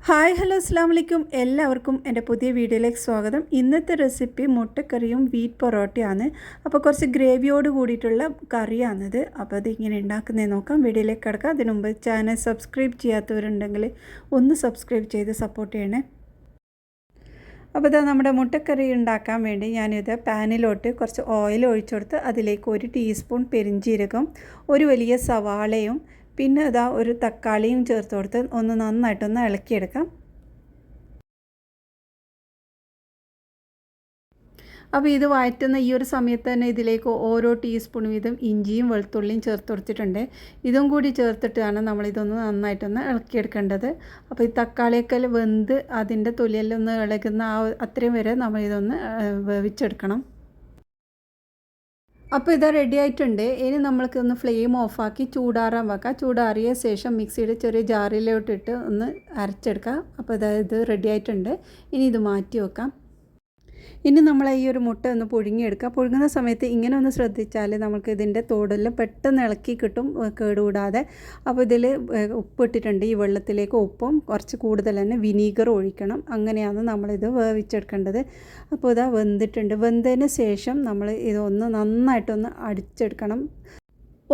Hi hello അസ്സാം വലൈക്കും എല്ലാവർക്കും എൻ്റെ പുതിയ വീഡിയോയിലേക്ക് സ്വാഗതം. ഇന്നത്തെ റെസിപ്പി മുട്ടക്കറിയും വീറ്റ് പൊറോട്ടയാണ്. അപ്പോൾ കുറച്ച് ഗ്രേവിയോട് കൂടിയിട്ടുള്ള കറിയാണിത്. അപ്പോൾ അതിങ്ങനെ ഉണ്ടാക്കുന്നത് നോക്കാം. വീഡിയോയിലേക്ക് കിടക്കാം. അതിനു മുമ്പ് ചാനൽ സബ്സ്ക്രൈബ് ചെയ്യാത്തവരുണ്ടെങ്കിൽ ഒന്ന് സബ്സ്ക്രൈബ് ചെയ്ത് സപ്പോർട്ട് ചെയ്യണേ. അപ്പോൾ ഇതാ നമ്മുടെ മുട്ടക്കറി ഉണ്ടാക്കാൻ വേണ്ടി ഞാനിത് പാനിലോട്ട് കുറച്ച് ഓയിൽ ഒഴിച്ചു കൊടുത്ത് അതിലേക്ക് 1 ടീസ്പൂൺ പെരിഞ്ജീരകം, ഒരു വലിയ സവാളയും പിന്നെ ഇതാ ഒരു തക്കാളിയും ചേർത്ത് കൊടുത്ത് ഒന്ന് നന്നായിട്ടൊന്ന് ഇളക്കിയെടുക്കാം. അപ്പോൾ ഇത് വഴറ്റുന്ന ഈ ഒരു സമയത്ത് തന്നെ ഇതിലേക്ക് ഓരോ ടീസ്പൂൺ വീതം ഇഞ്ചിയും വെളുത്തുള്ളിയും ചേർത്ത് കൊടുത്തിട്ടുണ്ട്. ഇതും കൂടി ചേർത്തിട്ടാണ് നമ്മളിതൊന്ന് നന്നായിട്ടൊന്ന് ഇളക്കിയെടുക്കേണ്ടത്. അപ്പോൾ ഈ തക്കാളിയൊക്കെ വെന്ത് അതിൻ്റെ തൊലിയെല്ലാം ഒന്ന് ഇളകുന്ന അത്രയും വരെ നമ്മളിതൊന്ന് വേവിച്ചെടുക്കണം. അപ്പോൾ ഇത് റെഡി ആയിട്ടുണ്ട്. ഇനി നമ്മൾക്കൊന്ന് ഫ്ലെയിം ഓഫാക്കി ചൂടാറാൻ വെക്കാം. ചൂടാറിയ ശേഷം മിക്സിയുടെ ചെറിയ ജാറിലോട്ടിട്ട് ഒന്ന് അരച്ചെടുക്കാം. അപ്പോൾ ഇത് റെഡി ആയിട്ടുണ്ട്. ഇനി ഇത് മാറ്റി വെക്കാം. ഇനി നമ്മൾ ഈ ഒരു മുട്ട ഒന്ന് പുഴുങ്ങിയെടുക്കുക. പുഴുങ്ങുന്ന സമയത്ത് ഇങ്ങനെ ഒന്ന് ശ്രദ്ധിച്ചാൽ നമുക്ക് ഇതിൻ്റെ തോടെല്ലാം പെട്ടെന്ന് ഇളക്കി കിട്ടും, കേടുകൂടാതെ. അപ്പോൾ ഇതിൽ ഉപ്പിട്ടിട്ടുണ്ട്. ഈ വെള്ളത്തിലേക്ക് ഉപ്പും കുറച്ച് കൂടുതൽ തന്നെ വിനീഗർ ഒഴിക്കണം. അങ്ങനെയാണ് നമ്മളിത് വേവിച്ചെടുക്കേണ്ടത്. അപ്പോൾ ഇതാ വെന്തിട്ടുണ്ട്. വെന്തതിന് ശേഷം നമ്മൾ ഇതൊന്ന് നന്നായിട്ടൊന്ന് അടിച്ചെടുക്കണം.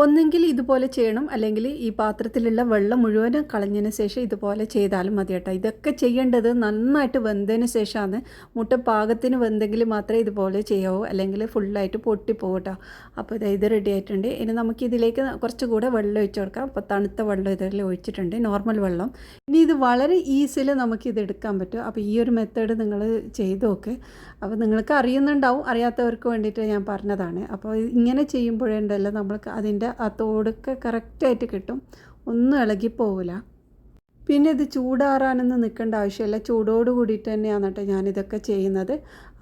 ഒന്നെങ്കിൽ ഇതുപോലെ ചെയ്യണം, അല്ലെങ്കിൽ ഈ പാത്രത്തിലുള്ള വെള്ളം മുഴുവനും കളഞ്ഞതിന് ശേഷം ഇതുപോലെ ചെയ്താലും മതി കേട്ടോ. ഇതൊക്കെ ചെയ്യേണ്ടത് നന്നായിട്ട് വെന്തതിന് ശേഷമാണ്. മുട്ട പാകത്തിന് വെന്തെങ്കിൽ മാത്രമേ ഇതുപോലെ ചെയ്യാവൂ, അല്ലെങ്കിൽ ഫുള്ളായിട്ട് പൊട്ടിപ്പോകും കേട്ടോ. അപ്പോൾ ഇത് റെഡി ആയിട്ടുണ്ട്. ഇനി നമുക്കിതിലേക്ക് കുറച്ചുകൂടെ വെള്ളം ഒഴിച്ച് കൊടുക്കാം. അപ്പോൾ തണുത്ത വെള്ളം ഇതിൽ ഒഴിച്ചിട്ടുണ്ട്, നോർമൽ വെള്ളം. ഇനി ഇത് വളരെ ഈസിയിൽ നമുക്കിത് എടുക്കാൻ പറ്റും. അപ്പോൾ ഈ ഒരു മെത്തേഡ് നിങ്ങൾ ചെയ്ത് നോക്ക്. അപ്പോൾ നിങ്ങൾക്ക് അറിയുന്നുണ്ടാവും, അറിയാത്തവർക്ക് വേണ്ടിയിട്ട് ഞാൻ പറഞ്ഞതാണ്. അപ്പോൾ ഇങ്ങനെ ചെയ്യുമ്പോഴുണ്ടല്ലോ നമ്മൾക്ക് അതിൻ്റെ ആ തോടൊക്കെ കറക്റ്റായിട്ട് കിട്ടും, ഒന്നും ഇളകിപ്പോവില്ല. പിന്നെ ഇത് ചൂടാറാനൊന്നും നിൽക്കേണ്ട ആവശ്യമില്ല. ചൂടോട് കൂടിയിട്ട് തന്നെയാണ് കേട്ടോ ഞാനിതൊക്കെ ചെയ്യുന്നത്.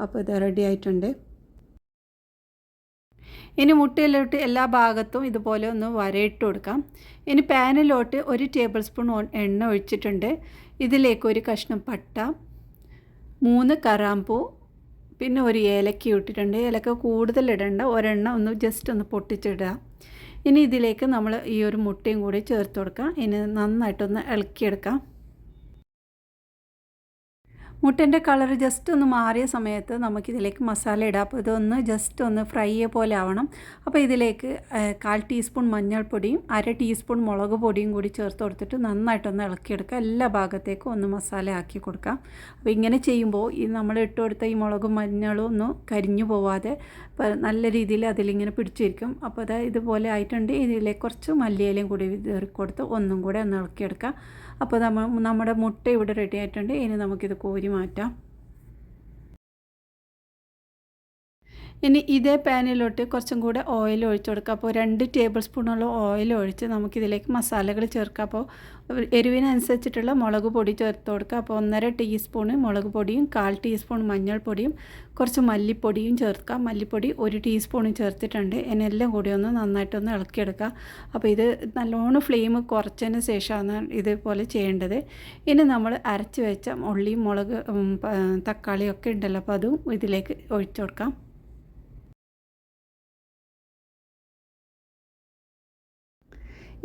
അപ്പോൾ ഇത് റെഡി ആയിട്ടുണ്ട്. ഇനി മുട്ടയിലോട്ട് എല്ലാ ഭാഗത്തും ഇതുപോലെ ഒന്ന് വരയിട്ട് കൊടുക്കാം. ഇനി പാനിലോട്ട് 1 ടേബിൾ സ്പൂൺ എണ്ണ ഒഴിച്ചിട്ടുണ്ട്. ഇതിലേക്ക് ഒരു കഷ്ണം പട്ട, 3 കറാമ്പൂ, പിന്നെ ഒരു ഏലക്ക ഇട്ടിട്ടുണ്ട്. ഏലക്ക കൂടുതൽ ഇടേണ്ട, ഒരെണ്ണം ഒന്ന് ജസ്റ്റ് ഒന്ന് പൊട്ടിച്ചിടുക. ഇനി ഇതിലേക്ക് നമ്മൾ ഈ ഒരു മുട്ടയും കൂടി ചേർത്ത് കൊടുക്കാം. ഇനി നന്നായിട്ടൊന്ന് ഇളക്കിയെടുക്കാം. മുട്ടൻ്റെ കളർ ജസ്റ്റ് ഒന്ന് മാറിയ സമയത്ത് നമുക്കിതിലേക്ക് മസാല ഇടാം. അപ്പോൾ ഇതൊന്ന് ജസ്റ്റ് ഒന്ന് ഫ്രൈ പോലെ ആവണം. അപ്പോൾ ഇതിലേക്ക് 1/4 ടീസ്പൂൺ മഞ്ഞൾപ്പൊടിയും 1/2 ടീസ്പൂൺ മുളക് പൊടിയും കൂടി ചേർത്ത് കൊടുത്തിട്ട് നന്നായിട്ടൊന്ന് ഇളക്കിയെടുക്കുക. എല്ലാ ഭാഗത്തേക്കും ഒന്ന് മസാല ആക്കി കൊടുക്കാം. അപ്പോൾ ഇങ്ങനെ ചെയ്യുമ്പോൾ ഈ നമ്മൾ ഇട്ട് കൊടുത്ത ഈ മുളകും മഞ്ഞളും ഒന്നും കരിഞ്ഞു പോവാതെ നല്ല രീതിയിൽ അതിലിങ്ങനെ പിടിച്ചിരിക്കും. അപ്പോൾ ഇതുപോലെ ആയിട്ടുണ്ട്. ഇതിലേക്ക് കുറച്ച് മല്ലിയിലയും കൂടി കൊടുത്ത് ഒന്നും കൂടെ ഒന്ന് ഇളക്കിയെടുക്കാം. അപ്പോൾ നമ്മുടെ മുട്ട ഇവിടെ റെഡി ആയിട്ടുണ്ട്. ഇനി നമുക്കിത് കോരി മാറ്റാം. ഇനി ഇതേ പാനിലോട്ട് കുറച്ചും കൂടെ ഓയിൽ ഒഴിച്ച് കൊടുക്കുക. അപ്പോൾ 2 ടേബിൾ സ്പൂണോളം ഓയിൽ ഒഴിച്ച് നമുക്കിതിലേക്ക് മസാലകൾ ചേർക്കാം. അപ്പോൾ എരിവിനനുസരിച്ചിട്ടുള്ള മുളക് പൊടി ചേർത്ത് കൊടുക്കുക. അപ്പോൾ 1.5 ടീസ്പൂണ് മുളക് പൊടിയും 1/4 ടീസ്പൂൺ മഞ്ഞൾപ്പൊടിയും കുറച്ച് മല്ലിപ്പൊടിയും ചേർക്കാം. മല്ലിപ്പൊടി 1 ടീസ്പൂണും ചേർത്തിട്ടുണ്ട്. ഇതിനെല്ലാം കൂടി ഒന്ന് നന്നായിട്ടൊന്ന് ഇളക്കിയെടുക്കുക. അപ്പോൾ ഇത് നല്ലോണം ഫ്ലെയിം കുറച്ചതിന് ശേഷമാണ് ഇതുപോലെ ചെയ്യേണ്ടത്. ഇനി നമ്മൾ അരച്ച് വെച്ച ഉള്ളിയും മുളക് തക്കാളിയൊക്കെ ഉണ്ടല്ലോ, അപ്പോൾ അതും ഇതിലേക്ക് ഒഴിച്ചു കൊടുക്കാം.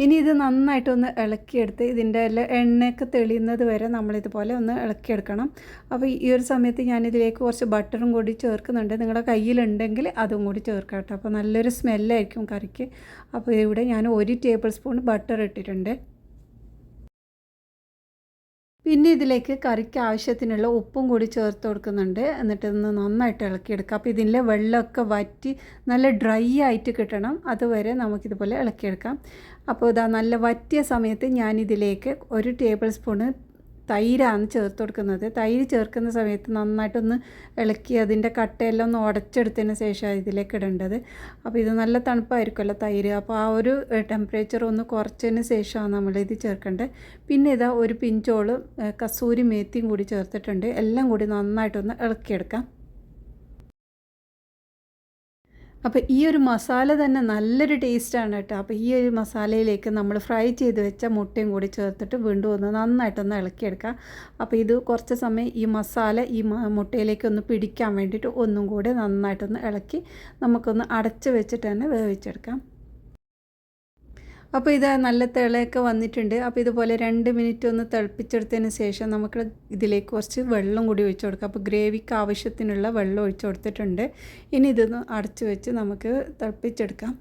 ഇനി ഇത് നന്നായിട്ടൊന്ന് ഇളക്കിയെടുത്ത് ഇതിൻ്റെ എല്ലാം എണ്ണയൊക്കെ തെളിയുന്നത് വരെ നമ്മളിതുപോലെ ഒന്ന് ഇളക്കിയെടുക്കണം. അപ്പോൾ ഈ ഒരു സമയത്ത് ഞാനിതിലേക്ക് കുറച്ച് ബട്ടറും കൂടി ചേർക്കുന്നുണ്ട്. നിങ്ങളുടെ കയ്യിലുണ്ടെങ്കിൽ അതും കൂടി ചേർക്കാം കേട്ടോ. അപ്പോൾ നല്ലൊരു സ്മെല്ലായിരിക്കും കറിക്ക്. അപ്പോൾ ഇവിടെ ഞാൻ 1 ടേബിൾ സ്പൂൺ ബട്ടർ ഇട്ടിട്ടുണ്ട്. പിന്നെ ഇതിലേക്ക് കറിക്ക് ആവശ്യത്തിനുള്ള ഉപ്പും കൂടി ചേർത്ത് കൊടുക്കുന്നുണ്ട്. എന്നിട്ട് ഒന്ന് നന്നായിട്ട് ഇളക്കിയെടുക്കുക. അപ്പോൾ ഇതിൻ്റെ വെള്ളമൊക്കെ വറ്റി നല്ല ഡ്രൈ ആയിട്ട് കിട്ടണം, അതുവരെ നമുക്കിതുപോലെ ഇളക്കിയെടുക്കാം. അപ്പോൾ നല്ല വറ്റിയ സമയത്ത് ഞാനിതിലേക്ക് 1 ടേബിൾ സ്പൂണ് തൈരാണ് ചേർത്ത് കൊടുക്കുന്നത്. തൈര് ചേർക്കുന്ന സമയത്ത് നന്നായിട്ടൊന്ന് ഇളക്കി അതിൻ്റെ കട്ടയെല്ലാം ഒന്ന് ഉടച്ചെടുത്തതിന് ശേഷമാണ് ഇതിലേക്ക് ഇടേണ്ടത്. അപ്പോൾ ഇത് നല്ല തണുപ്പായിരിക്കുമല്ലോ തൈര്. അപ്പോൾ ആ ഒരു ടെമ്പറേച്ചർ ഒന്ന് കുറച്ചതിന് ശേഷമാണ് നമ്മളിത് ചേർക്കേണ്ടത്. പിന്നെ ഒരു പിഞ്ചോളം കസൂരി മേത്തിയും കൂടി ചേർത്തിട്ടുണ്ട്. എല്ലാം കൂടി നന്നായിട്ടൊന്ന് ഇളക്കിയെടുക്കാം. അപ്പോൾ ഈ ഒരു മസാല തന്നെ നല്ലൊരു ടേസ്റ്റാണ് കേട്ടോ. അപ്പോൾ ഈ ഒരു മസാലയിലേക്ക് നമ്മൾ ഫ്രൈ ചെയ്ത് വെച്ച മുട്ടയും കൂടി ചേർത്തിട്ട് വീണ്ടും ഒന്ന് നന്നായിട്ടൊന്ന് ഇളക്കിയെടുക്കുക. അപ്പോൾ ഇത് കുറച്ച് സമയം ഈ മസാല ഈ മുട്ടയിലേക്ക് ഒന്ന് പിടിക്കാൻ വേണ്ടിയിട്ട് ഒന്നും കൂടി നന്നായിട്ടൊന്ന് ഇളക്കി നമുക്കൊന്ന് അടച്ച് വെച്ചിട്ട് തന്നെ വേവിച്ചെടുക്കാം. അപ്പോൾ ഇത് നല്ല തിളയൊക്കെ വന്നിട്ടുണ്ട്. അപ്പോൾ ഇതുപോലെ 2 മിനിറ്റ് ഒന്ന് തിളപ്പിച്ചെടുത്തതിന് ശേഷം നമുക്ക് ഇതിലേക്ക് കുറച്ച് വെള്ളം കൂടി ഒഴിച്ച് കൊടുക്കാം. അപ്പോൾ ഗ്രേവിക്ക് ആവശ്യത്തിനുള്ള വെള്ളം ഒഴിച്ച് കൊടുത്തിട്ടുണ്ട്. ഇനി ഇതൊന്ന് അടച്ച് വെച്ച് നമുക്ക് തിളപ്പിച്ചെടുക്കാം.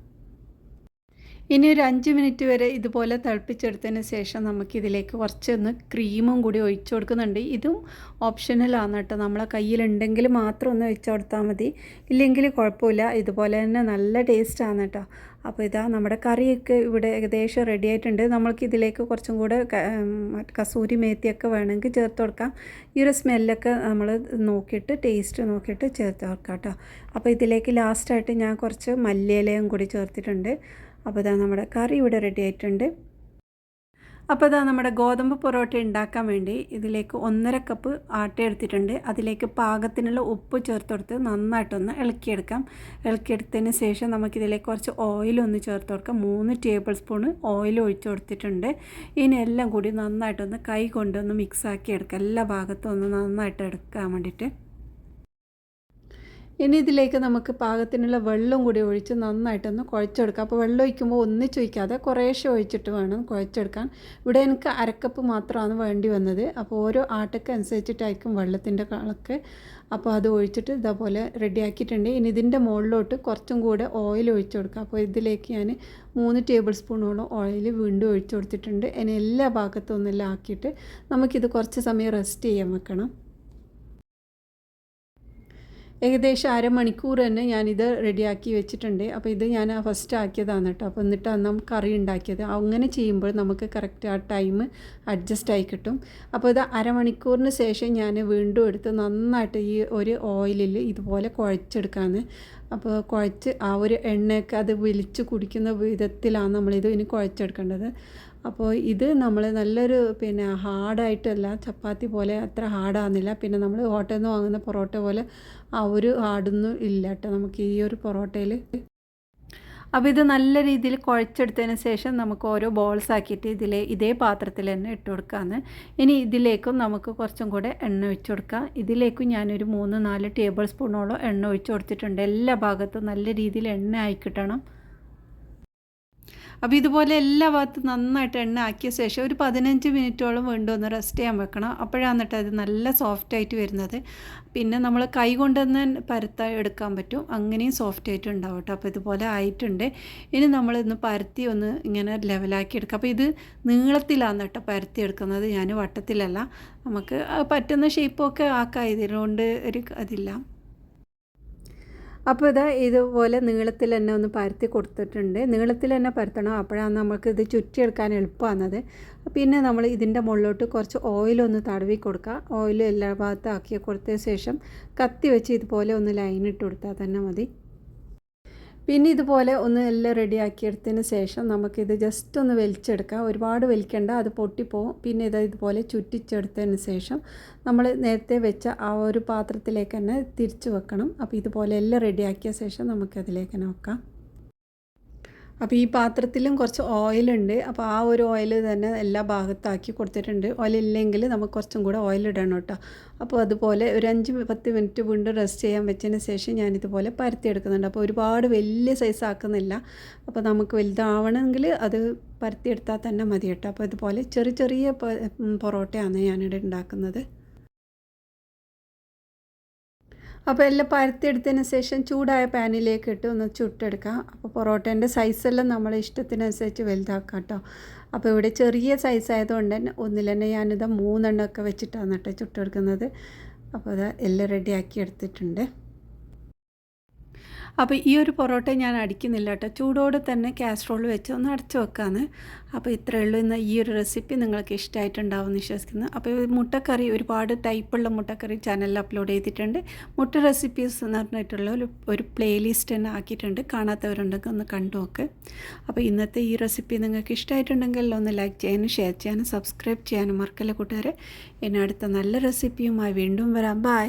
ഇനി ഒരു 5 മിനിറ്റ് വരെ ഇതുപോലെ തിളപ്പിച്ചെടുത്തതിന് ശേഷം നമുക്കിതിലേക്ക് കുറച്ചൊന്ന് ക്രീമും കൂടി ഒഴിച്ചു കൊടുക്കുന്നുണ്ട്. ഇതും ഓപ്ഷണലാണ് കേട്ടോ. നമ്മളെ കയ്യിലുണ്ടെങ്കിൽ മാത്രം ഒന്ന് വെച്ച് കൊടുത്താൽ മതി, ഇല്ലെങ്കിൽ കുഴപ്പമില്ല. ഇതുപോലെ തന്നെ നല്ല ടേസ്റ്റാണ് കേട്ടോ. അപ്പോൾ ഇതാ നമ്മുടെ കറിയൊക്കെ ഇവിടെ ഏകദേശം റെഡി ആയിട്ടുണ്ട്. നമ്മൾക്കിതിലേക്ക് കുറച്ചും കൂടെ കസൂരി മേത്തിയൊക്കെ വേണമെങ്കിൽ ചേർത്ത് കൊടുക്കാം. ഈ ഒരു സ്മെല്ലൊക്കെ നമ്മൾ നോക്കിയിട്ട് ടേസ്റ്റ് നോക്കിയിട്ട് ചേർത്ത് കൊടുക്കാം കേട്ടോ. അപ്പോൾ ഇതിലേക്ക് ലാസ്റ്റായിട്ട് ഞാൻ കുറച്ച് മല്ലിയിലയും കൂടി ചേർത്തിട്ടുണ്ട്. അപ്പോൾ ഇതാ നമ്മുടെ കറി ഇവിടെ റെഡി ആയിട്ടുണ്ട്. അപ്പോൾ ഇതാ നമ്മുടെ ഗോതമ്പ് പൊറോട്ട ഉണ്ടാക്കാൻ വേണ്ടി ഇതിലേക്ക് 1.5 കപ്പ് ആട്ട എടുത്തിട്ടുണ്ട്. അതിലേക്ക് പാകത്തിനുള്ള ഉപ്പ് ചേർത്ത് കൊടുത്ത് നന്നായിട്ടൊന്ന് ഇളക്കിയെടുക്കാം. ഇളക്കിയെടുത്തതിന് ശേഷം നമുക്കിതിലേക്ക് കുറച്ച് ഓയിലൊന്ന് ചേർത്ത് കൊടുക്കാം. 3 ടേബിൾ സ്പൂൺ ഓയിൽ ഒഴിച്ച് കൊടുത്തിട്ടുണ്ട്. ഇനി എല്ലാം കൂടി നന്നായിട്ടൊന്ന് കൈ കൊണ്ടൊന്ന് മിക്സാക്കി എടുക്കാം. എല്ലാ ഭാഗത്തും ഒന്ന് നന്നായിട്ട് എടുക്കാൻ വേണ്ടിയിട്ട്. ഇനി ഇതിലേക്ക് നമുക്ക് പാകത്തിനുള്ള വെള്ളം കൂടി ഒഴിച്ച് നന്നായിട്ടൊന്ന് കുഴച്ചെടുക്കാം. അപ്പോൾ വെള്ളം ഒഴിക്കുമ്പോൾ ഒന്നിച്ച് ഒഴിക്കാതെ കുറേശ്ശെ ഒഴിച്ചിട്ട് വേണം കുഴച്ചെടുക്കാൻ. ഇവിടെ എനിക്ക് 1/2 കപ്പ് മാത്രമാണ് വേണ്ടി വന്നത്. അപ്പോൾ ഓരോ ആട്ടയ്ക്ക് അനുസരിച്ചിട്ടായിരിക്കും വെള്ളത്തിൻ്റെ കണക്ക്. അപ്പോൾ അത് ഒഴിച്ചിട്ട് ഇതേപോലെ റെഡിയാക്കിയിട്ടുണ്ട്. ഇനി ഇതിൻ്റെ മുകളിലോട്ട് കുറച്ചും കൂടെ ഓയിൽ ഒഴിച്ച് കൊടുക്കുക. അപ്പോൾ ഇതിലേക്ക് ഞാൻ 3 ടേബിൾ സ്പൂണോളം ഓയിൽ വീണ്ടും ഒഴിച്ച് കൊടുത്തിട്ടുണ്ട്. ഇനി എല്ലാ ഭാഗത്തും ഒന്നെല്ലാം ആക്കിയിട്ട് നമുക്കിത് കുറച്ച് സമയം റെസ്റ്റ് ചെയ്യാൻ വെക്കണം. ഏകദേശം 1/2 മണിക്കൂർ തന്നെ ഞാനിത് റെഡിയാക്കി വെച്ചിട്ടുണ്ട്. അപ്പോൾ ഇത് ഞാൻ ഫസ്റ്റ് ആക്കിയതാണ് കേട്ടോ. അപ്പോൾ എന്നിട്ടാണ് നമുക്ക് കറി ഉണ്ടാക്കിയത്. അങ്ങനെ ചെയ്യുമ്പോൾ നമുക്ക് കറക്റ്റ് ആ ടൈം അഡ്ജസ്റ്റ് ആയി കിട്ടും. അപ്പോൾ ഇത് 1/2 മണിക്കൂറിന് ശേഷം ഞാൻ വീണ്ടും എടുത്ത് നന്നായിട്ട് ഈ ഒരു ഓയിലിൽ ഇതുപോലെ കുഴച്ചെടുക്കാമെന്ന്. അപ്പോൾ കുഴച്ച് ആ ഒരു എണ്ണയൊക്കെ അത് വലിച്ച് കുടിക്കുന്ന വിധത്തിലാണ് നമ്മളിത് ഇനി കുഴച്ചെടുക്കേണ്ടത്. അപ്പോൾ ഇത് നമ്മൾ നല്ലൊരു ഹാർഡായിട്ടല്ല, ചപ്പാത്തി പോലെ അത്ര ഹാർഡാകുന്നില്ല. പിന്നെ നമ്മൾ ഹോട്ടലിൽ നിന്ന് വാങ്ങുന്ന പൊറോട്ട പോലെ ആ ഒരു ഹാർഡൊന്നും ഇല്ല കേട്ടോ നമുക്ക് ഈ ഒരു പൊറോട്ടയിൽ. അപ്പോൾ ഇത് നല്ല രീതിയിൽ കുഴച്ചെടുത്തതിന് ശേഷം നമുക്ക് ഓരോ ബോൾസ് ആക്കിയിട്ട് ഇതേ പാത്രത്തിൽ തന്നെ ഇട്ട് കൊടുക്കാമെന്ന്. ഇനി ഇതിലേക്കും നമുക്ക് കുറച്ചും കൂടെ എണ്ണ ഒഴിച്ച് കൊടുക്കാം. ഇതിലേക്കും ഞാനൊരു 3-4 ടേബിൾ സ്പൂണോളം എണ്ണ ഒഴിച്ച് കൊടുത്തിട്ടുണ്ട്. എല്ലാ ഭാഗത്തും നല്ല രീതിയിൽ എണ്ണ ആയി കിട്ടണം. അപ്പോൾ ഇതുപോലെ എല്ലാ ഭാഗത്തും നന്നായിട്ട് എണ്ണ ആക്കിയ ശേഷം ഒരു 15 മിനിറ്റോളം വീണ്ടും ഒന്ന് റെസ്റ്റ് ചെയ്യാൻ വെക്കണം. അപ്പോഴാണ് എന്നിട്ട് അത് നല്ല സോഫ്റ്റായിട്ട് വരുന്നത്. പിന്നെ നമ്മൾ കൈ കൊണ്ട് തന്നെ പരത്താൻ എടുക്കാൻ പറ്റും, അങ്ങനെയും സോഫ്റ്റായിട്ട് ഉണ്ടാവും കേട്ടോ. അപ്പോൾ ഇതുപോലെ ആയിട്ടുണ്ട്. ഇനി നമ്മളിന്ന് പരത്തി ഒന്ന് ഇങ്ങനെ ലെവലാക്കി എടുക്കുക. അപ്പോൾ ഇത് നീളത്തിലാണ് കേട്ടോ പരത്തി എടുക്കുന്നത്, ഞാൻ വട്ടത്തിലല്ല. നമുക്ക് പറ്റുന്ന ഷേപ്പൊക്കെ ആക്കാം, ഇതിനുകൊണ്ട് ഒരു അതില്ല. അപ്പോൾ ഇതുപോലെ നീളത്തിൽ തന്നെ ഒന്ന് പരത്തി കൊടുത്തിട്ടുണ്ട്. നീളത്തിൽ തന്നെ പരത്തണം, അപ്പോഴാണ് നമുക്ക് ഇത് ചുറ്റിയെടുക്കാൻ എളുപ്പമാകുന്നത്. പിന്നെ നമ്മൾ ഇതിൻ്റെ മുകളിലോട്ട് കുറച്ച് ഓയിലൊന്ന് തടവി കൊടുക്കുക. ഓയിൽ എല്ലാ ഭാഗത്തും ആക്കി കൊടുത്തതിന് ശേഷം കത്തി വെച്ച് ഇതുപോലെ ഒന്ന് ലൈൻ ഇട്ട് കൊടുത്താൽ തന്നെ മതി. പിന്നെ ഇതുപോലെ ഒന്ന് എല്ലാം റെഡിയാക്കിയെടുത്തതിന് ശേഷം നമുക്കിത് ജസ്റ്റ് ഒന്ന് വലിച്ചെടുക്കാം. ഒരുപാട് വലിക്കേണ്ട, അത് പൊട്ടിപ്പോവും. പിന്നെ ഇതുപോലെ ചുറ്റിച്ചെടുത്തതിന് ശേഷം നമ്മൾ നേരത്തെ വെച്ച ആ ഒരു പാത്രത്തിലേക്ക് തന്നെ തിരിച്ച് വെക്കണം. അപ്പോൾ ഇതുപോലെ എല്ലാം റെഡിയാക്കിയ ശേഷം നമുക്കതിലേക്ക് തന്നെ വെക്കാം. അപ്പോൾ ഈ പാത്രത്തിലും കുറച്ച് ഓയിലുണ്ട്. അപ്പോൾ ആ ഒരു ഓയിൽ തന്നെ എല്ലാ ഭാഗത്താക്കി കൊടുത്തിട്ടുണ്ട്. ഓയിലില്ലെങ്കിൽ നമുക്ക് കുറച്ചും കൂടെ ഓയിലിടണം കേട്ടോ. അപ്പോൾ അതുപോലെ ഒരു 5-10 മിനിറ്റ് വീണ്ടും റെസ്റ്റ് ചെയ്യാൻ വെച്ചതിന് ശേഷം ഞാനിതുപോലെ പരത്തിയെടുക്കുന്നുണ്ട്. അപ്പോൾ ഒരുപാട് വലിയ സൈസ് ആക്കുന്നില്ല. അപ്പോൾ നമുക്ക് വലുതാവണമെങ്കിൽ അത് പരത്തിയെടുത്താൽ തന്നെ മതി കേട്ടോ. അപ്പോൾ ഇതുപോലെ ചെറിയ പൊറോട്ടയാണ് ഞാനിവിടെ ഉണ്ടാക്കുന്നത്. അപ്പോൾ എല്ലാം പരത്തിയെടുത്തതിന് ശേഷം ചൂടായ പാനിലേക്ക് ഇട്ട് ഒന്ന് ചുട്ടെടുക്കാം. അപ്പോൾ പൊറോട്ടേൻ്റെ സൈസെല്ലാം നമ്മളെ ഇഷ്ടത്തിനനുസരിച്ച് വലുതാക്കാം കേട്ടോ. അപ്പോൾ ഇവിടെ ചെറിയ സൈസ് ആയതുകൊണ്ട് തന്നെ ഒന്നിൽ തന്നെ ഞാനിത് 3 എണ്ണമൊക്കെ വെച്ചിട്ടാണ് കേട്ടോ ചുട്ടെടുക്കുന്നത്. അപ്പോൾ എല്ലാം റെഡിയാക്കി എടുത്തിട്ടുണ്ട്. അപ്പോൾ ഈ ഒരു പൊറോട്ട ഞാൻ അടിക്കുന്നില്ല കേട്ടോ, ചൂടോടെ തന്നെ കാസറോൾ വെച്ച് ഒന്ന് അടച്ചു വെക്കാമെന്ന്. അപ്പോൾ ഇത്രയേ ഉള്ളൂ. ഇന്ന് ഈ ഒരു റെസിപ്പി നിങ്ങൾക്ക് ഇഷ്ടമായിട്ടുണ്ടാവും എന്ന് വിശ്വസിക്കുന്നു. അപ്പോൾ മുട്ടക്കറി, ഒരുപാട് ടൈപ്പുള്ള മുട്ടക്കറി ചാനലിൽ അപ്ലോഡ് ചെയ്തിട്ടുണ്ട്. മുട്ട റെസിപ്പീസ് എന്ന് പറഞ്ഞിട്ടുള്ള ഒരു പ്ലേലിസ്റ്റ് തന്നെ ആക്കിയിട്ടുണ്ട്. കാണാത്തവരുണ്ടെങ്കിൽ ഒന്ന് കണ്ടു നോക്ക്. അപ്പോൾ ഇന്നത്തെ ഈ റെസിപ്പി നിങ്ങൾക്ക് ഇഷ്ടമായിട്ടുണ്ടെങ്കിൽ ഒന്ന് ലൈക്ക് ചെയ്യാനും ഷെയർ ചെയ്യാനും സബ്സ്ക്രൈബ് ചെയ്യാനും മറക്കല്ല കൂട്ടുകാരെ. ഇനി അടുത്ത നല്ല റെസിപ്പിയുമായി വീണ്ടും വരാം. ബൈ.